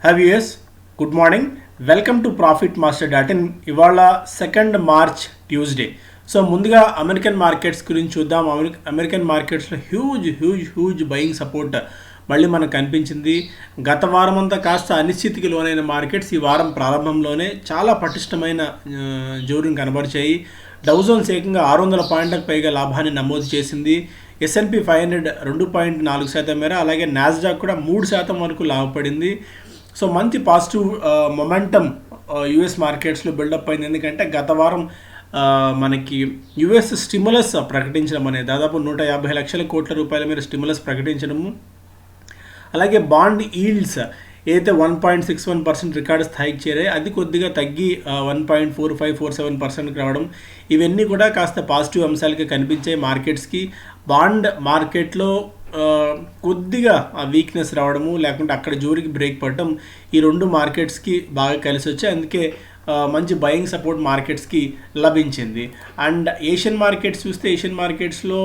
హ్యావియర్స్ good morning. Welcome to Profit Master dot in. ఇవాళ 2 March Tuesday. So ముందుగా American markets గురించి చూద్దాం. American మార్కెట్స్లో హ్యూజ్ బయింగ్ సపోర్ట్ మళ్ళీ మనకు కనిపించింది. గత వారం అంతా కాస్త అనిశ్చితికి లోనైన మార్కెట్స్ ఈ వారం ప్రారంభంలోనే చాలా పటిష్టమైన జోరును కనబరిచాయి. డౌ జోన్స్ ఏకంగా 600 పాయింట్లకు పైగా లాభాన్ని నమోదు చేసింది. S&P 500 2.4% మేర, అలాగే నాస్డాక్ కూడా 3% వరకు లాభపడింది. సో మంచి పాజిటివ్ మొమెంటం యుఎస్ మార్కెట్స్లో బిల్డప్ అయింది. ఎందుకంటే గత వారం మనకి యుఎస్ స్టిములస్ ప్రకటించడం అనేది దాదాపు 150 లక్షల కోట్ల రూపాయల మేర స్టిములస్ ప్రకటించడము, అలాగే బాండ్ ఈల్డ్స్ ఏదైతే 1.61% రికార్డు స్థాయికి చేరాయి అది కొద్దిగా తగ్గి 1.4547%కి రావడం, ఇవన్నీ కూడా కాస్త పాజిటివ్ అంశాలుగా కనిపించాయి మార్కెట్స్కి. బాండ్ మార్కెట్లో కొద్దిగా వీక్నెస్ రావడము, లేకుంటే అక్కడ జోరికి బ్రేక్ పడటం, ఈ రెండు మార్కెట్స్కి బాగా కలిసి వచ్చాయి. అందుకే మంచి బయింగ్ సపోర్ట్ మార్కెట్స్కి లభించింది. అండ్ ఏషియన్ మార్కెట్స్ చూస్తే ఏషియన్ మార్కెట్స్లో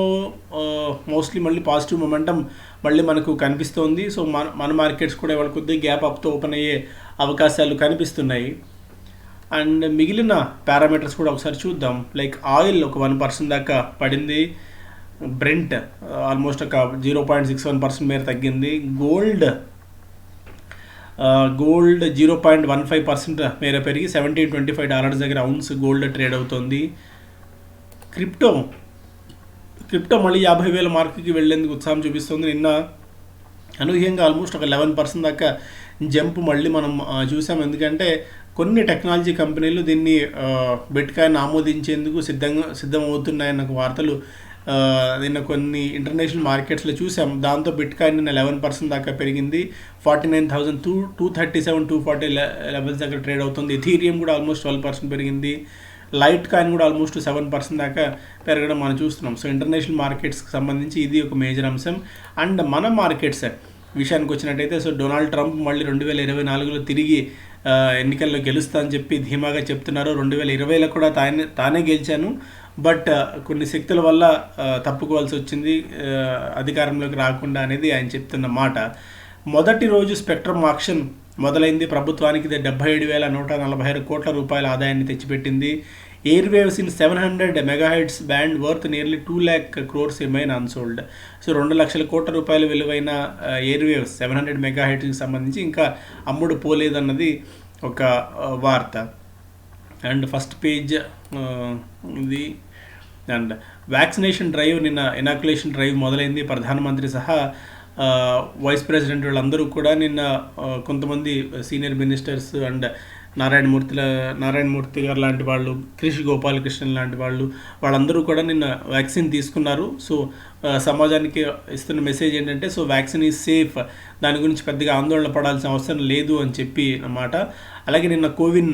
మోస్ట్లీ మళ్ళీ పాజిటివ్ మొమెంటం మళ్ళీ మనకు కనిపిస్తోంది. సో మన మార్కెట్స్ కూడా ఇవాళ కొద్దిగా గ్యాప్ అప్తో ఓపెన్ అయ్యే అవకాశాలు కనిపిస్తున్నాయి. అండ్ మిగిలిన పారామీటర్స్ కూడా ఒకసారి చూద్దాం. లైక్ ఆయిల్ ఒక 1% దాకా పడింది. బ్రెంట్ ఆల్మోస్ట్ ఒక 0.61% మేర తగ్గింది. గోల్డ్ 0.15% మేర పెరిగి $1725 దగ్గర అవున్స్ గోల్డ్ ట్రేడ్ అవుతుంది. క్రిప్టో మళ్ళీ 50,000 మార్కుకి వెళ్ళేందుకు ఉత్సాహం చూపిస్తుంది. నిన్న అనూహ్యంగా ఆల్మోస్ట్ ఒక 11% దాకా జంప్ మళ్ళీ మనం చూసాం. ఎందుకంటే కొన్ని టెక్నాలజీ కంపెనీలు దీన్ని బిట్కాయిన్ ఆమోదించేందుకు సిద్ధమవుతున్నాయన్న వార్తలు నిన్న కొన్ని ఇంటర్నేషనల్ మార్కెట్స్లో చూసాం. దాంతో బిట్కాయిన్ నిన్న 11% దాకా పెరిగింది. 49,237-240 లెవెల్స్ దగ్గర ట్రేడ్ అవుతుంది. ఎథీరియం కూడా ఆల్మోస్ట్ 12% పెరిగింది. లైట్ కాయిన్ కూడా ఆల్మోస్ట్ 7% దాకా పెరగడం మనం చూస్తున్నాం. సో ఇంటర్నేషనల్ మార్కెట్స్కి సంబంధించి ఇది ఒక మేజర్ అంశం. అండ్ మన మార్కెట్స్ విషయానికి వచ్చినట్టయితే, సో డొనాల్డ్ ట్రంప్ మళ్ళీ 2024లో తిరిగి ఎన్నికల్లో గెలుస్తా అని చెప్పి ధీమాగా చెప్తున్నారు. 2020లో కూడా తానే గెలిచాను, బట్ కొన్ని శక్తుల వల్ల తప్పుకోవాల్సి వచ్చింది అధికారంలోకి రాకుండా అనేది ఆయన చెప్తున్న మాట. మొదటి రోజు స్పెక్ట్రమ్ ఆక్షన్ మొదలైంది. ప్రభుత్వానికి 77,146 కోట్ల రూపాయల ఆదాయాన్ని తెచ్చిపెట్టింది. Air waves in 700 megahertz band worth nearly 2 lakh crores remain unsold. So 2 లక్షల కోట్ల రూపాయల విలువైన ఎయిర్ వేవ్స్ 700 మెగాహెడ్స్కి సంబంధించి ఇంకా అమ్ముడు పోలేదన్నది ఒక వార్త. అండ్ ఫస్ట్ పేజ్ ఇది. అండ్ వ్యాక్సినేషన్ డ్రైవ్ నిన్న ఇనాక్యులేషన్ డ్రైవ్ మొదలైంది. ప్రధానమంత్రి సహా వైస్ ప్రెసిడెంట్ వాళ్ళందరూ కూడా నిన్న కొంతమంది సీనియర్ మినిస్టర్స్ అండ్ నారాయణమూర్తి గారు లాంటి వాళ్ళు, కృషి గోపాలకృష్ణన్ లాంటి వాళ్ళందరూ కూడా నిన్న వ్యాక్సిన్ తీసుకున్నారు. సో సమాజానికి ఇస్తున్న మెసేజ్ ఏంటంటే, సో వ్యాక్సిన్ ఈజ్ సేఫ్, దాని గురించి పెద్దగా ఆందోళన పడాల్సిన అవసరం లేదు అని చెప్పి అన్నమాట. అలాగే నిన్న కోవిన్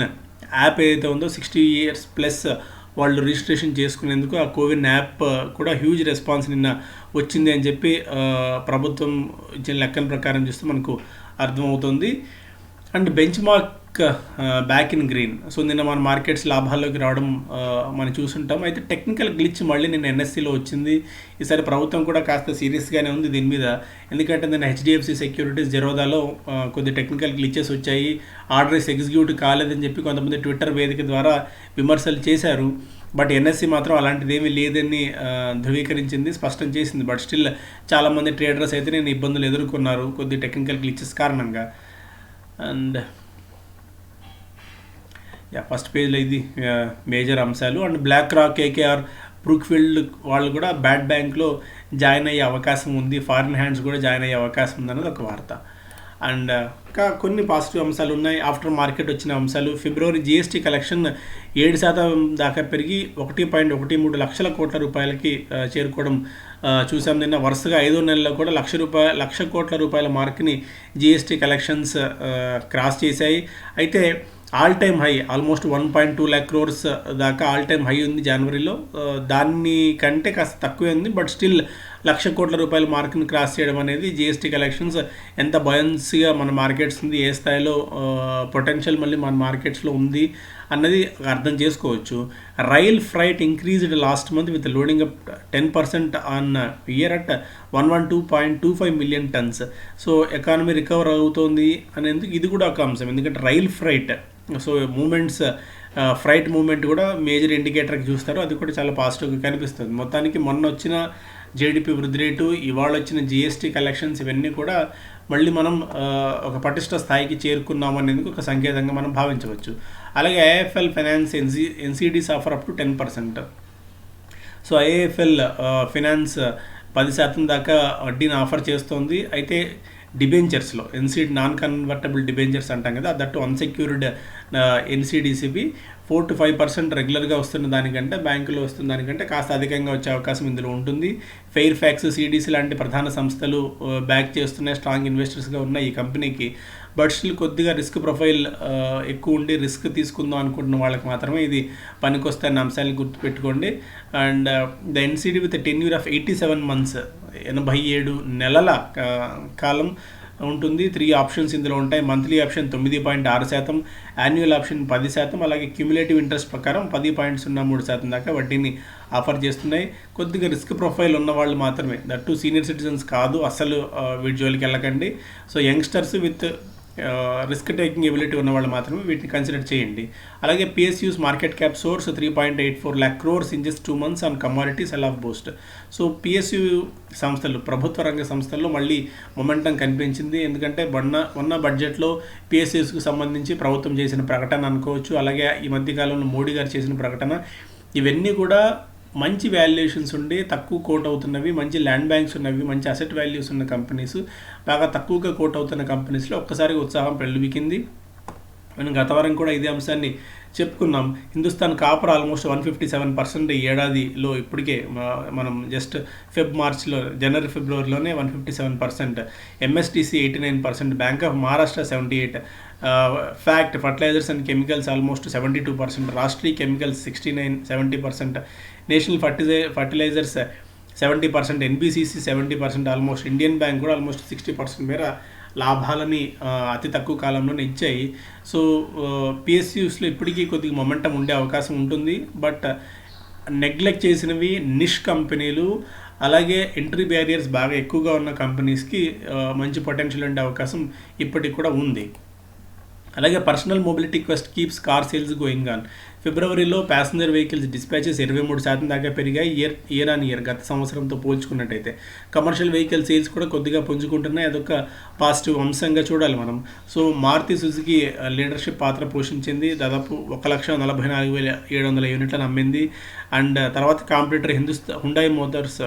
యాప్ ఏదైతే ఉందో 60 years ప్లస్ వాళ్ళు రిజిస్ట్రేషన్ చేసుకునేందుకు ఆ కోవిన్ యాప్ కూడా హ్యూజ్ రెస్పాన్స్ నిన్న వచ్చింది అని చెప్పి ప్రభుత్వం ఇచ్చిన లెక్కల ప్రకారం చూస్తే మనకు అర్థమవుతుంది. And bench mark back in green. So నిన్న మన మార్కెట్స్ లాభాల్లోకి రావడం మనం చూసుంటాం. అయితే టెక్నికల్ గ్లిచ్ మళ్ళీ నిన్న ఎన్ఎస్సిలో వచ్చింది. ఈసారి ప్రభుత్వం కూడా కాస్త సీరియస్గానే ఉంది దీని మీద. ఎందుకంటే నిన్న హెచ్డిఎఫ్సి సెక్యూరిటీస్ జెరోదాలో కొద్ది టెక్నికల్ గ్లిచెస్ వచ్చాయి, ఆర్డర్స్ ఎగ్జిక్యూట్ కాలేదని చెప్పి కొంతమంది ట్విట్టర్ వేదిక ద్వారా విమర్శలు చేశారు. బట్ ఎన్ఎస్సి మాత్రం అలాంటిది ఏమీ లేదని ధృవీకరించింది, స్పష్టం చేసింది. బట్ స్టిల్ చాలామంది ట్రేడర్స్ అయితే నేను ఇబ్బందులు ఎదుర్కొన్నారు కొద్ది టెక్నికల్ గ్లిచెస్ కారణంగా. అండ్ ఫస్ట్ పేజ్లో ఇది మేజర్ అంశాలు. And BlackRock, KKR, Brookfield వాళ్ళు కూడా బ్యాడ్ బ్యాంక్లో జాయిన్ అయ్యే అవకాశం ఉంది, ఫారిన్ హ్యాండ్స్ కూడా జాయిన్ అయ్యే అవకాశం ఉందన్నది ఒక వార్త. అండ్ ఇంకా కొన్ని పాజిటివ్ అంశాలు ఉన్నాయి. ఆఫ్టర్ మార్కెట్ వచ్చిన అంశాలు, ఫిబ్రవరి జిఎస్టీ కలెక్షన్ 7% దాకా పెరిగి 1.13 లక్షల కోట్ల రూపాయలకి చేరుకోవడం చూసాం. నిన్న వరుసగా 5వ నెలలో కూడా 1,00,000 కోట్ల రూపాయల మార్క్ని జిఎస్టీ కలెక్షన్స్ క్రాస్ చేశాయి. అయితే all time high almost 1.2 lakh crores దాకా ఆల్ టైమ్ హై ఉంది జనవరిలో. దాన్ని కంటే కాస్త తక్కువే ఉంది, బట్ స్టిల్ ₹1,00,00,000 మార్క్ని క్రాస్ చేయడం అనేది జీఎస్టీ కలెక్షన్స్ ఎంత బయన్సీగా మన మార్కెట్స్ ఉంది, ఏ స్థాయిలో పొటెన్షియల్ మళ్ళీ మన మార్కెట్స్లో ఉంది అన్నది అర్థం చేసుకోవచ్చు. Rail freight increased last month with loading up 10% on year at 112.25 million tons. So economy recover అవుతోంది అనేందుకు ఇది కూడా ఒక అంశం. ఎందుకంటే rail freight, so movements, freight movement కూడా మేజర్ ఇండికేటర్కి చూస్తారు, అది కూడా చాలా పాజిటివ్గా కనిపిస్తుంది. మొత్తానికి మొన్న వచ్చిన జీడిపి వృద్ధి రేటు, ఇవాళ వచ్చిన జీఎస్టీ కలెక్షన్స్, ఇవన్నీ కూడా మళ్ళీ మనం ఒక పటిష్ట స్థాయికి చేరుకున్నాం అనేందుకు ఒక సంకేతంగా మనం భావించవచ్చు. అలాగే IIFL finance NCDs offer up to 10%. So IIFL finance 10% దాకా వడ్డీని ఆఫర్ చేస్తోంది. అయితే డిబెంచర్స్లో ఎన్సీడీ నాన్ కన్వర్టబుల్ డిబెంచర్స్ అంటాం కదా, దట్టు అన్సెక్యూర్డ్ ఎన్సీడీసీబీ 4 to 5% రెగ్యులర్గా వస్తున్న దానికంటే, బ్యాంకులో వస్తున్న దానికంటే కాస్త అధికంగా వచ్చే అవకాశం ఇందులో ఉంటుంది. ఫెయిర్ ఫ్యాక్స్, సిడిసి లాంటి ప్రధాన సంస్థలు బ్యాక్ చేస్తున్నాయి, స్ట్రాంగ్ ఇన్వెస్టర్స్గా ఉన్న ఈ కంపెనీకి. బట్ స్టిల్ కొద్దిగా రిస్క్ ప్రొఫైల్ ఎక్కువ ఉండి రిస్క్ తీసుకుందాం అనుకుంటున్న వాళ్ళకి మాత్రమే ఇది పనికొస్తాయన్న అంశాన్ని గుర్తుపెట్టుకోండి. And the NCD with tenure of 87 months, 87 నెలల కాలం ఉంటుంది. 3 ఆప్షన్స్ ఇందులో ఉంటాయి. మంత్లీ ఆప్షన్ 9.6%, యాన్యువల్ ఆప్షన్ 10%, అలాగే క్యూములేటివ్ ఇంట్రెస్ట్ ప్రకారం 10.03% దాకా వడ్డీని ఆఫర్ చేస్తున్నాయి. కొద్దిగా రిస్క్ ప్రొఫైల్ ఉన్న వాళ్ళు మాత్రమే, దట్టు సీనియర్ సిటిజన్స్ కాదు, అసలు వీటి జోలికి వెళ్ళకండి. So youngsters with risk taking ability ఉన్న వాళ్ళు మాత్రమే వీటిని కన్సిడర్ చేయండి. అలాగే PSUs market cap source 3.84 lakh crores in just 2 months on commodity cell of Boost. So PSU సంస్థలు, ప్రభుత్వ రంగ సంస్థల్లో మళ్ళీ మొమెంటం కనిపించింది. ఎందుకంటే మొన్న బడ్జెట్లో పిఎస్యూస్కి సంబంధించి ప్రభుత్వం చేసిన ప్రకటన అనుకోవచ్చు, అలాగే ఈ మధ్యకాలంలో మోడీ గారు చేసిన ప్రకటన, ఇవన్నీ కూడా మంచి వాల్యుయేషన్స్ ఉండి తక్కువ కోట్ అవుతున్నవి, మంచి ల్యాండ్ బ్యాంక్స్ ఉన్నవి, మంచి అసెట్ వాల్యూస్ ఉన్న కంపెనీస్, బాగా తక్కువగా కోట్ అవుతున్న కంపెనీస్లో ఒక్కసారిగా ఉత్సాహం పెళ్ళికింది. మనం గత వారం కూడా ఇదే అంశాన్ని చెప్పుకున్నాం. హిందుస్థాన్ కాపర్ ఆల్మోస్ట్ 157% ఈ ఏడాదిలో, ఇప్పటికే మనం జస్ట్ జనవరి ఫిబ్రవరిలోనే 157%, MSTC 89%, Bank of Maharashtra 78%, Fact Fertilizers and Chemicals almost 72%, Rashtriya Chemicals 70%, National Fertilizers 70%, NBCC 70%, almost Indian Bank కూడా ఆల్మోస్ట్ 60% మేర లాభాలని అతి తక్కువ కాలంలోనే ఇచ్చాయి. సో పిఎస్యూస్లో ఇప్పటికీ కొద్దిగా మొమెంటం ఉండే అవకాశం ఉంటుంది. బట్ నెగ్లెక్ట్ చేసినవి నిష్ కంపెనీలు, అలాగే ఎంట్రీ బ్యారియర్స్ బాగా ఎక్కువగా ఉన్న కంపెనీస్కి మంచి పొటెన్షియల్ ఉండే అవకాశం ఇప్పటికి కూడా ఉంది. అలాగే personal mobility quest keeps car sales going on. ఫిబ్రవరిలో ప్యాసింజర్ వెహికల్స్ డిస్పాచెస్ 23% దాకా పెరిగాయి ఇయర్ ఆన్ ఇయర్, గత సంవత్సరంతో పోల్చుకున్నట్టయితే. కమర్షియల్ వెహికల్ సేల్స్ కూడా కొద్దిగా పుంజుకుంటున్నాయి, అదొక పాజిటివ్ అంశంగా చూడాలి మనం. సో మారుతి సుజుకి లీడర్షిప్ పాత్ర పోషించింది, దాదాపు 1,44,700 యూనిట్లను అమ్మింది. అండ్ తర్వాత కాంపిటీటర్ హుండాయ్ మోటార్స్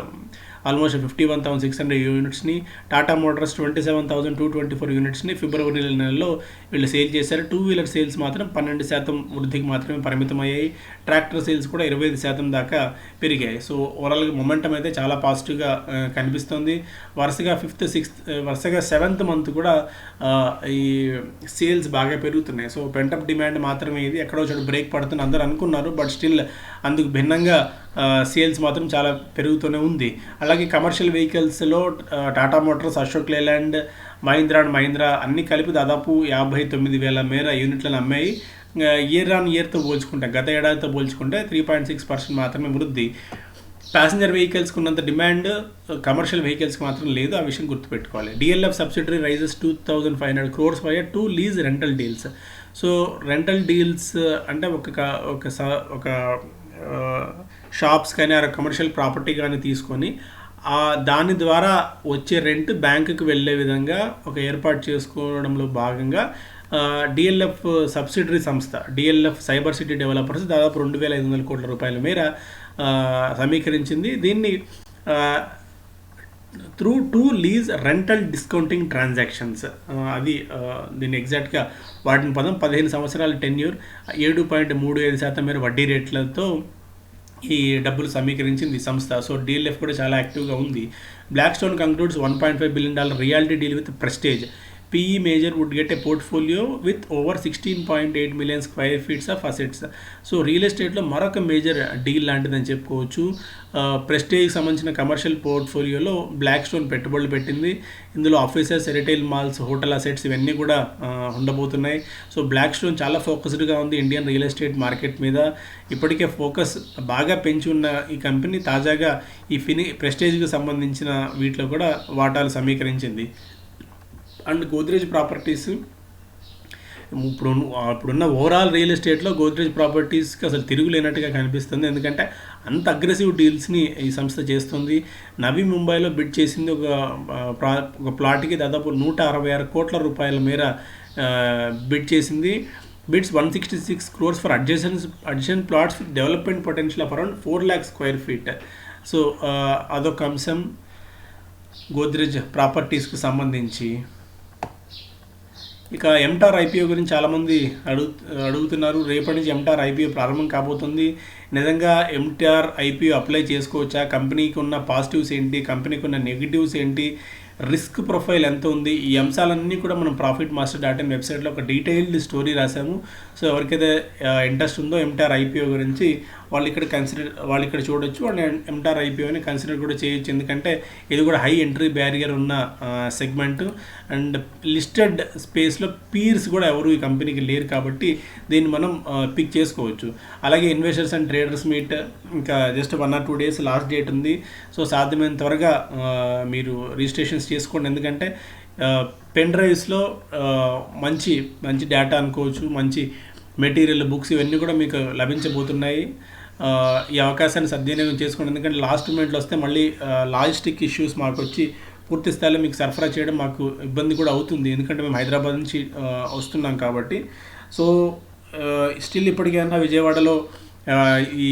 ఆల్మోస్ట్ 51,600 యూనిట్స్ని, టాటా మోటార్స్ 27,224 యూనిట్స్ని ఫిబ్రవరి నెలలో వీళ్ళు సేల్ చేశారు. 2-వీలర్ సేల్స్ మాత్రం 12% వృద్ధికి మాత్రమే పరిమితమయ్యాయి. ట్రాక్టర్ సేల్స్ కూడా 25% దాకా పెరిగాయి. సో ఓవరాల్గా మొమెంటం అయితే చాలా పాజిటివ్గా కనిపిస్తుంది. వరుసగా 7th మంత్ కూడా ఈ సేల్స్ బాగా పెరుగుతున్నాయి. సో పెంటప్ డిమాండ్ మాత్రమే ఇది, ఎక్కడో చోటు బ్రేక్ పడుతుంది అందరూ అనుకున్నారు, బట్ స్టిల్ అందుకు భిన్నంగా సేల్స్ మాత్రం చాలా పెరుగుతూనే ఉంది. అలాగే కమర్షియల్ వెహికల్స్లో Tata Motors, Ashok Leyland, Mahindra and Mahindra అన్నీ కలిపి దాదాపు 59,000 మేర యూనిట్లను అమ్మాయి. ఇయర్ ఆన్ ఇయర్తో పోల్చుకుంటే, గత ఏడాదితో పోల్చుకుంటే 3.6% మాత్రమే వృద్ధి. ప్యాసింజర్ వెహికల్స్కి ఉన్నంత డిమాండ్ కమర్షియల్ వెహికల్స్కి మాత్రం లేదు, ఆ విషయం గుర్తుపెట్టుకోవాలి. DLF subsidiary raises 2,500 crores via 2 lease rental deals. So rental deals అంటే ఒక షాప్స్ కానీ ఆ కమర్షియల్ ప్రాపర్టీ కానీ తీసుకొని దాని ద్వారా వచ్చే రెంట్ బ్యాంకుకి వెళ్ళే విధంగా ఒక ఏర్పాటు చేసుకోవడంలో భాగంగా డిఎల్ఎఫ్ సబ్సిడరీ సంస్థ డిఎల్ఎఫ్ సైబర్ సిటీ డెవలపర్స్ దాదాపు 2,500 కోట్ల రూపాయల మేర సమీకరించింది. దీన్ని through 2 lease rental discounting transactions, అది దీన్ని ఎగ్జాక్ట్గా వాటిని 15 సంవత్సరాల టెన్యూర్, 7.35% మేర వడ్డీ రేట్లతో ఈ డబ్బులు సమీకరించింది ఈ సంస్థ. సో డిఎల్ఎఫ్ కూడా చాలా యాక్టివ్గా ఉంది. Blackstone concludes $1.5 billion realty deal with Prestige. PE major would get a portfolio with over 16.8 million square feet of assets. So real ఎస్టేట్లో మరొక మేజర్ డీల్ లాంటిదని చెప్పుకోవచ్చు. ప్రెస్టేజ్కి సంబంధించిన కమర్షియల్ పోర్ట్ఫోలియోలో బ్లాక్ స్టోన్ పెట్టుబడులు పెట్టింది. ఇందులో offices, retail malls, hotel assets ఇవన్నీ కూడా ఉండబోతున్నాయి. సో బ్లాక్ స్టోన్ చాలా ఫోకస్డ్గా ఉంది ఇండియన్ రియల్ ఎస్టేట్ మార్కెట్ మీద. ఇప్పటికే ఫోకస్ బాగా పెంచి ఉన్న ఈ కంపెనీ తాజాగా ఈ ప్రెస్టేజ్కి సంబంధించిన వీటిలో కూడా వాటాలు సమీకరించింది. అండ్ గోద్రేజ్ ప్రాపర్టీస్ ఇప్పుడున్న ఓవరాల్ రియల్ ఎస్టేట్లో గోద్రేజ్ ప్రాపర్టీస్కి అసలు తిరుగులేనట్టుగా కనిపిస్తుంది. ఎందుకంటే అంత అగ్రెసివ్ డీల్స్ని ఈ సంస్థ చేస్తుంది. నవీ ముంబైలో బిడ్ చేసింది ఒక ప్లాట్కి దాదాపు 166 కోట్ల రూపాయల మేర బిడ్ చేసింది. Bids 166 crores for adjacent plots with development potential of around 4 lakh square feet. So అదొక అంశం గోద్రేజ్ ప్రాపర్టీస్కి సంబంధించి. ఇక ఎంటార్ ఐపీఓ గురించి చాలామంది అడుగుతున్నారు. రేపటి నుంచి ఎంటార్ ఐపీఓ ప్రారంభం కాబోతుంది. నిజంగా ఎంటార్ ఐపీఓ అప్లై చేసుకోవచ్చా? కంపెనీకి ఉన్న పాజిటివ్స్ ఏంటి, కంపెనీకి ఉన్న నెగిటివ్స్ ఏంటి, రిస్క్ ప్రొఫైల్ ఎంత ఉంది, ఈ అంశాలన్నీ కూడా మనం profitmaster.in వెబ్సైట్లో ఒక డీటెయిల్డ్ స్టోరీ రాసాము. సో ఎవరికైతే ఇంట్రెస్ట్ ఉందో ఎంటార్ ఐపీఓ గురించి వాళ్ళు ఇక్కడ చూడొచ్చు. అండ్ ఎంటార్ ఐపీఓని కన్సిడర్ కూడా చేయొచ్చు. ఎందుకంటే ఇది కూడా హై ఎంట్రీ బ్యారియర్ ఉన్న సెగ్మెంట్. అండ్ లిస్టెడ్ స్పేస్లో పీర్స్ కూడా ఎవరు ఈ కంపెనీకి లేరు కాబట్టి దీన్ని మనం పిక్ చేసుకోవచ్చు. అలాగే ఇన్వెస్టర్స్ అండ్ ట్రేడర్స్ మీట్ ఇంకా just 1 or 2 days last date ఉంది. సో సాధ్యమైన త్వరగా మీరు రిజిస్ట్రేషన్స్ చేసుకోండి. ఎందుకంటే పెన్ డ్రైవ్స్లో మంచి డేటా అనుకోవచ్చు, మంచి మెటీరియల్, బుక్స్ ఇవన్నీ కూడా మీకు లభించబోతున్నాయి. ఈ అవకాశాన్ని సద్వినియోగం చేసుకోండి. ఎందుకంటే లాస్ట్ మూమెంట్లో వస్తే మళ్ళీ లాజిస్టిక్ ఇష్యూస్ మాకు వచ్చి పూర్తి స్థాయిలో మీకు సరఫరా చేయడం మాకు ఇబ్బంది కూడా అవుతుంది. ఎందుకంటే మేము హైదరాబాద్ నుంచి వస్తున్నాం కాబట్టి. సో స్టిల్ ఇప్పటికైనా విజయవాడలో ఈ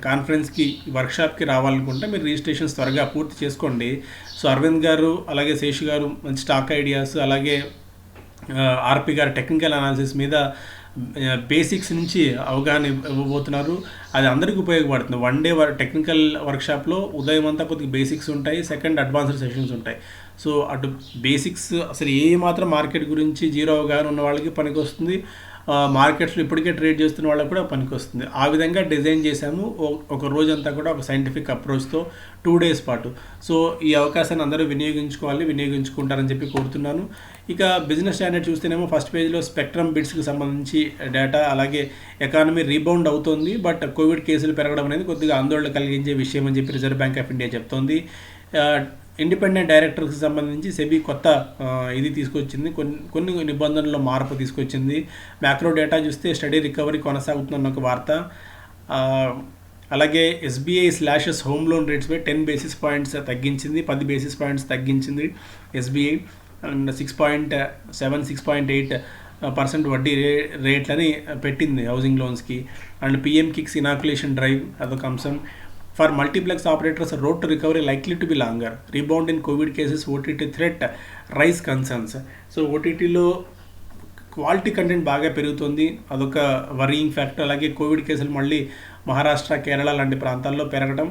కాన్ఫరెన్స్కి, వర్క్షాప్కి రావాలనుకుంటే మీరు రిజిస్ట్రేషన్స్ త్వరగా పూర్తి చేసుకోండి. సో అరవింద్ గారు అలాగే శేషు గారు మంచి స్టాక్ ఐడియాస్, అలాగే ఆర్పి గారు టెక్నికల్ అనాలిసిస్ మీద బేసిక్స్ నుంచి అవగాహన ఇవ్వబోతున్నారు. అది అందరికీ ఉపయోగపడుతుంది. 1 day టెక్నికల్ వర్క్షాప్లో ఉదయం అంతా కొద్దిగా బేసిక్స్ ఉంటాయి, సెకండ్ అడ్వాన్స్డ్ సెషన్స్ ఉంటాయి. సో అటు బేసిక్స్ అసలు ఏ మాత్రం మార్కెట్ గురించి జీరో అవగాహన ఉన్న వాళ్ళకి పనికి వస్తుంది, మార్కెట్స్లో ఇప్పటికే ట్రేడ్ చేస్తున్న వాళ్ళకి కూడా పనికి వస్తుంది. ఆ విధంగా డిజైన్ చేశాము. ఒక రోజంతా కూడా ఒక సైంటిఫిక్ అప్రోచ్తో 2 days పాటు. సో ఈ అవకాశాన్ని అందరూ వినియోగించుకుంటారని చెప్పి కోరుతున్నాను. ఇక బిజినెస్ స్టాండర్డ్ చూస్తేనేమో ఫస్ట్ పేజ్లో స్పెక్ట్రమ్ బిడ్స్కి సంబంధించి డేటా, అలాగే ఎకానమీ రీబౌండ్ అవుతోంది. బట్ కోవిడ్ కేసులు పెరగడం అనేది కొద్దిగా ఆందోళన కలిగించే విషయం అని చెప్పి రిజర్వ్ బ్యాంక్ ఆఫ్ ఇండియా చెప్తోంది. ఇండిపెండెంట్ డైరెక్టర్స్కి సంబంధించి సెబీ కొత్త ఇది తీసుకొచ్చింది, కొన్ని నిబంధనల్లో మార్పు తీసుకొచ్చింది. మ్యాక్రో డేటా చూస్తే స్టడీ రికవరీ కొనసాగుతున్న ఒక వార్త. అలాగే SBI slashes home loan రేట్స్పై 10 basis points తగ్గించింది, 10 basis points తగ్గించింది SBI. అండ్ 6.8% వడ్డీ రేట్లని పెట్టింది హౌసింగ్ లోన్స్కి. And PM kicks inoculation drive అదొక అంశం. For multiplex operators, road to recovery likely to be longer. Rebound in COVID cases, OTT threat, rise concerns. So OTTలో quality content బాగా పెరుగుతుంది, అదొక వరీయింగ్ ఫ్యాక్టర్. అలాగే కోవిడ్ కేసులు మళ్ళీ మహారాష్ట్ర, కేరళ లాంటి ప్రాంతాల్లో పెరగడం,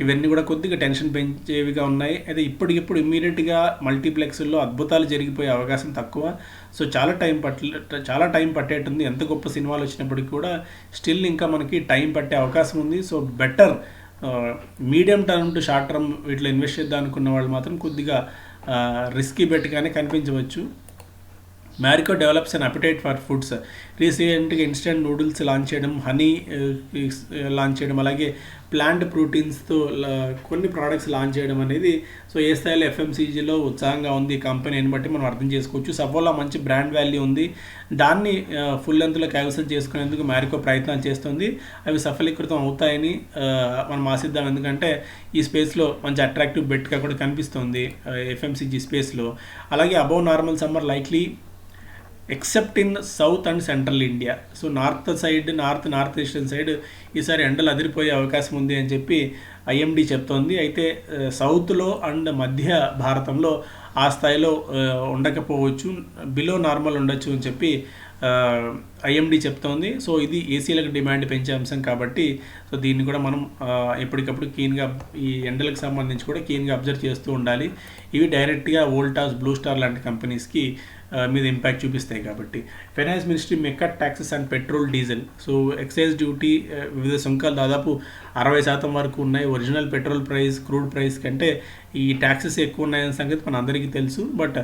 ఇవన్నీ కూడా కొద్దిగా టెన్షన్ పెంచేవిగా ఉన్నాయి. అయితే ఇప్పటికిప్పుడు ఇమ్మీడియట్గా మల్టీప్లెక్స్లో అద్భుతాలు జరిగిపోయే అవకాశం తక్కువ. సో చాలా టైం పట్టేటుంది. ఎంత గొప్ప సినిమాలు వచ్చినప్పటికీ కూడా స్టిల్ ఇంకా మనకి టైం పట్టే అవకాశం ఉంది. So better medium term two short term వీటిలో ఇన్వెస్ట్ చేద్దాం అనుకున్న వాళ్ళు మాత్రం కొద్దిగా రిస్కీ బెట్గానే కనిపించవచ్చు. Marico develops an appetite for foods. రీసెంట్గా ఇన్స్టెంట్ నూడిల్స్ లాంచ్ చేయడం, హనీ లాంచ్ చేయడం, అలాగే ప్లాంట్ ప్రోటీన్స్తో కొన్ని ప్రోడక్ట్స్ లాంచ్ చేయడం అనేది సో ఏ స్థాయిలో FMCGలో ఉత్సాహంగా ఉంది ఈ కంపెనీని బట్టి మనం అర్థం చేసుకోవచ్చు. సఫోలా మంచి బ్రాండ్ వాల్యూ ఉంది, దాన్ని ఫుల్ లెంత్లో కైవసం చేసుకునేందుకు మ్యారికో ప్రయత్నాలు చేస్తుంది. అవి సఫలీకృతం అవుతాయని మనం ఆశిద్దాం. ఎందుకంటే ఈ స్పేస్లో మంచి అట్రాక్టివ్ బెట్గా కూడా కనిపిస్తుంది FMCG స్పేస్లో. అలాగే above normal summer likely except in south and central India. So north eastern side ఈసారి ఎండలు అదిరిపోయే అవకాశం ఉంది అని చెప్పి IMD చెప్తోంది. అయితే సౌత్లో అండ్ మధ్య భారతంలో ఆ స్థాయిలో ఉండకపోవచ్చు, బిలో నార్మల్ ఉండొచ్చు అని చెప్పి ఐఎండి చెప్తోంది. సో ఇది ఏసీలకు డిమాండ్ పెంచే అంశం కాబట్టి సో దీన్ని కూడా మనం ఎప్పటికప్పుడు క్లీన్గా ఈ ఎండలకు సంబంధించి కూడా క్లీన్గా అబ్జర్వ్ చేస్తూ ఉండాలి. ఇవి డైరెక్ట్గా వోల్టాస్, బ్లూ స్టార్ లాంటి కంపెనీస్కి మీద ఇంపాక్ట్ చూపిస్తాయి కాబట్టి. Finance ministry may cut taxes and petrol, diesel. So excise duty, వివిధ సుంకాలు దాదాపు 60% వరకు ఉన్నాయి. Original petrol price, crude price కంటే ఈ ట్యాక్సెస్ ఎక్కువ ఉన్నాయనే సంగతి మన అందరికీ తెలుసు. బట్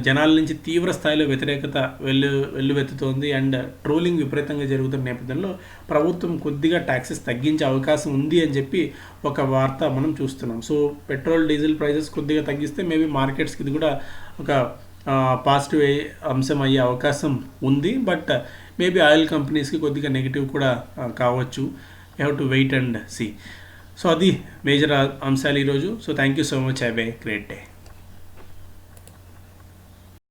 జనాల నుంచి తీవ్ర స్థాయిలో వ్యతిరేకత వెల్లువెత్తుతోంది అండ్ ట్రోలింగ్ విపరీతంగా జరుగుతున్న నేపథ్యంలో ప్రభుత్వం కొద్దిగా ట్యాక్సెస్ తగ్గించే అవకాశం ఉంది అని చెప్పి ఒక వార్త మనం చూస్తున్నాం. సో పెట్రోల్, డీజిల్ ప్రైసెస్ కొద్దిగా తగ్గిస్తే మేబీ మార్కెట్స్కి ఇది కూడా ఒక పాజిటివ్ అంశం అయ్యే అవకాశం ఉంది. బట్ మేబీ ఆయిల్ కంపెనీస్కి కొద్దిగా నెగిటివ్ కూడా కావచ్చు. You have to wait and see. So అది మేజర్ అంశాలు ఈరోజు. So thank you so much. Have a great day.